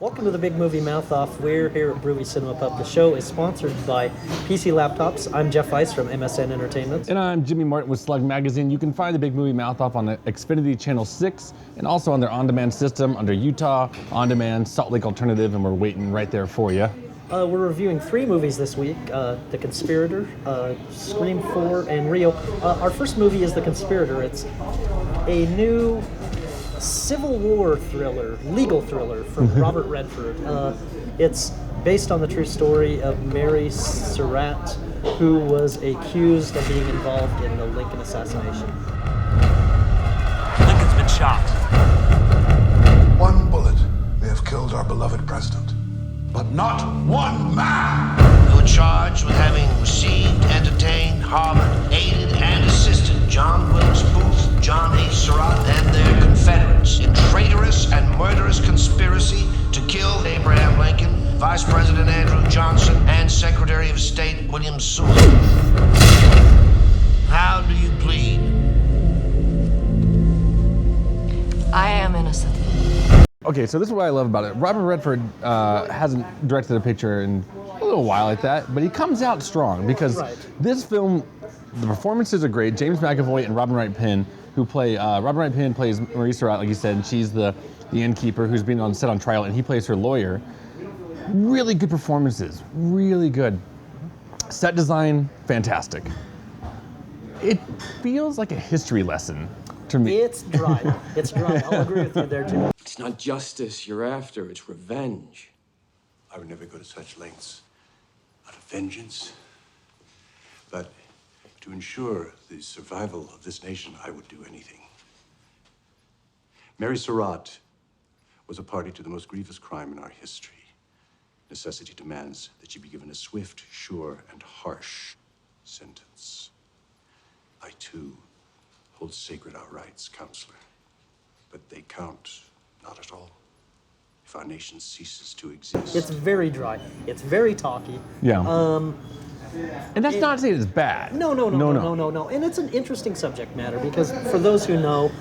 Welcome to the Big Movie Mouth Off. We're here at Brewy Cinema Pub. The show is sponsored by PC Laptops. I'm Jeff Weiss from MSN Entertainment. And I'm Jimmy Martin with Slug Magazine. You can find the Big Movie Mouth Off on the Xfinity Channel 6 and also on their on-demand system under Utah, On-Demand, Salt Lake Alternative, and we're waiting right there for you. We're reviewing 3 movies this week, The Conspirator, Scream 4, and Rio. Our first movie is The Conspirator. It's a new Civil War thriller, legal thriller from Robert Redford. It's based on the true story of Mary Surratt, who was accused of being involved in the Lincoln assassination. Lincoln's been shot. One bullet may have killed our beloved president, but not one man. You were charged with having received, entertained, harbored, aided, and assisted John Wilkes Booth, John H. Surratt, and their confederates in traitorous and murderous conspiracy to kill Abraham Lincoln, Vice President Andrew Johnson, and Secretary of State William Seward. How do you plead? I am innocent. Okay, so this is what I love about it. Robert Redford hasn't directed a picture in a little while like that, but he comes out strong because this film, the performances are great. James McAvoy and Robin Wright Penn, who play, Robin Wright Penn plays Marie Surratt, like you said, and she's the innkeeper who's been on set on trial, and he plays her lawyer. Really good performances, really good. Set design, fantastic. It feels like a history lesson to me. It's dry. It's dry. I'll agree with you there, Jim. It's not justice you're after, it's revenge. I would never go to such lengths out of vengeance. But to ensure the survival of this nation, I would do anything. Mary Surratt was a party to the most grievous crime in our history. Necessity demands that she be given a swift, sure, and harsh sentence. I, too, hold sacred our rights, counselor. But they count not at all if our nation ceases to exist. It's very dry. It's very talky. Yeah. And that's not to say it's bad. No. And it's an interesting subject matter because for those who know,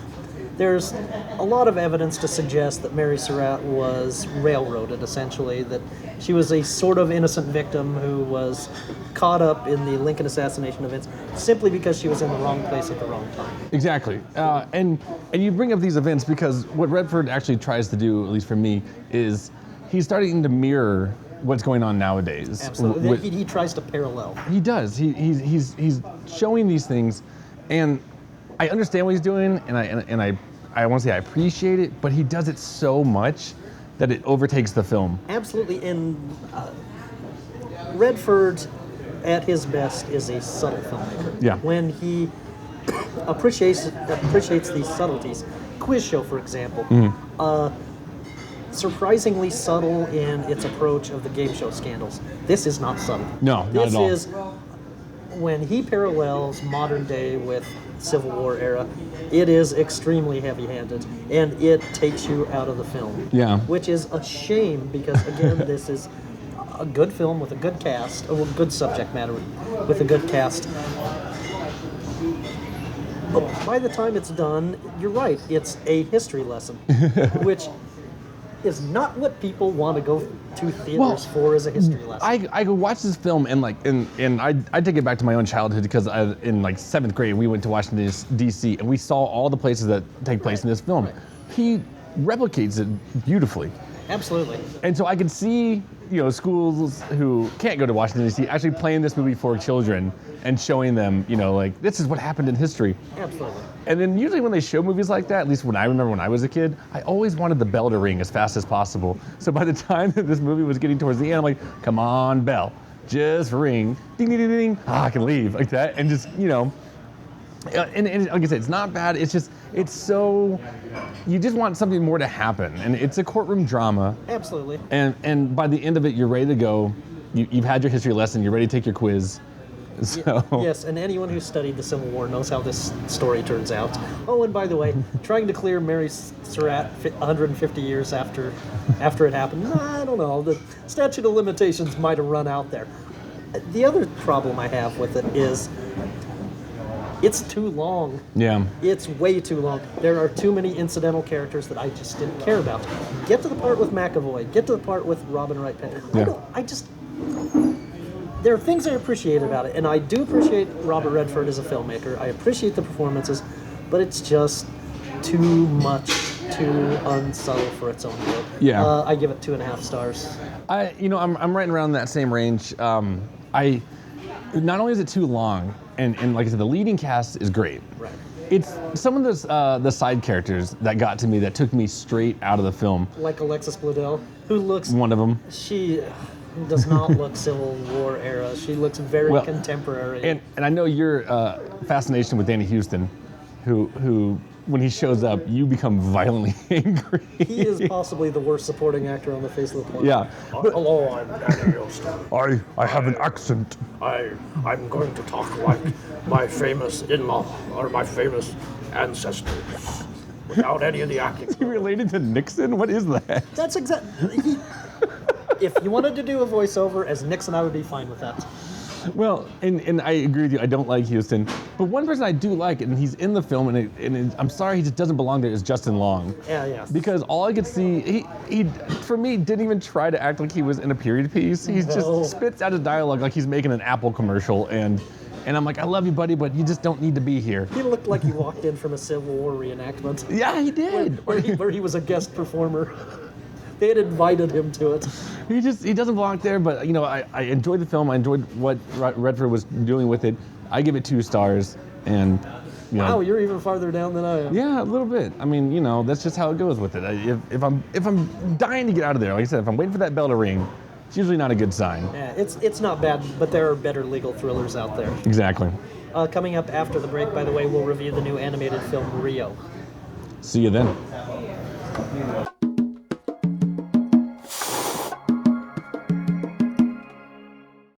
there's a lot of evidence to suggest that Mary Surratt was railroaded, essentially, that she was a sort of innocent victim who was caught up in the Lincoln assassination events simply because she was in the wrong place at the wrong time. Exactly. And you bring up these events because what Redford actually tries to do, at least for me, is he's starting to mirror what's going on nowadays. Absolutely. He tries to parallel. He does. He's showing these things, and I understand what he's doing, and I want to say I appreciate it, but he does it so much that it overtakes the film. Absolutely, and Redford, at his best, is a subtle filmmaker. Yeah. When he appreciates these subtleties, Quiz Show, for example, surprisingly subtle in its approach of the game show scandals. This is not subtle. No, not at all. This is when he parallels modern day with Civil War era, it is extremely heavy-handed, and it takes you out of the film. Yeah. Which is a shame because, again, this is a good film with a good cast, a good subject matter with a good cast. But by the time it's done, you're right, it's a history lesson, which is not what people want to go to theaters for as a history lesson. I go watch this film and I take it back to my own childhood because in like 7th grade we went to Washington D.C. and we saw all the places that take place in this film. He replicates it beautifully. Absolutely. And so I can see, schools who can't go to Washington D.C. actually playing this movie for children and showing them, like, this is what happened in history. Absolutely. And then usually when they show movies like that, at least when I remember when I was a kid, I always wanted the bell to ring as fast as possible. So by the time that this movie was getting towards the end, I'm like, come on, bell, just ring, ding, ding, ding, ding, I can leave, like that, and just, and like I said, it's not bad, it's just, it's so, you just want something more to happen, and it's a courtroom drama. Absolutely. And by the end of it, you're ready to go, you've had your history lesson, you're ready to take your quiz. So. Yes, and anyone who studied the Civil War knows how this story turns out. Oh, and by the way, trying to clear Mary Surratt 150 years after it happened, I don't know, the statute of limitations might have run out there. The other problem I have with it is It's too long. Yeah. It's way too long. There are too many incidental characters that I just didn't care about. Get to the part with McAvoy. Get to the part with Robin Wright Penn. Yeah. There are things I appreciate about it, and I do appreciate Robert Redford as a filmmaker. I appreciate the performances, but it's just too much, too unsubtle for its own good. Yeah. I give it 2.5 stars. I'm right around that same range. Not only is it too long, and like I said, the leading cast is great. Right. It's some of the side characters that got to me, that took me straight out of the film. Like Alexis Bledel, who looks... One of them. She does not look Civil War era. She looks very contemporary. And I know your fascination with Danny Houston, who when he shows up, you become violently angry. He is possibly the worst supporting actor on the face of the planet. Yeah. Hello, I'm Danny Houston. I have an accent. I'm going to talk like my famous in-law or my famous ancestors without any of the acting. Is he related to Nixon? What is that? That's exactly... If you wanted to do a voiceover as Nixon, I would be fine with that. Well, and I agree with you. I don't like Houston, but one person I do like, and he's in the film, and I'm sorry he just doesn't belong there, is Justin Long. Yeah. Because all I could see, he for me didn't even try to act like he was in a period piece. He just spits out a dialogue like he's making an Apple commercial, and I'm like, I love you, buddy, but you just don't need to be here. He looked like he walked in from a Civil War reenactment. Yeah, he did. Where he was a guest performer. They had invited him to it. He doesn't belong there, but I enjoyed the film. I enjoyed what Redford was doing with it. I give it 2 stars, and Wow, you're even farther down than I am. Yeah, a little bit. I mean, that's just how it goes with it. If I'm dying to get out of there, like I said, if I'm waiting for that bell to ring, it's usually not a good sign. Yeah, it's not bad, but there are better legal thrillers out there. Exactly. Coming up after the break, by the way, we'll review the new animated film Rio. See you then.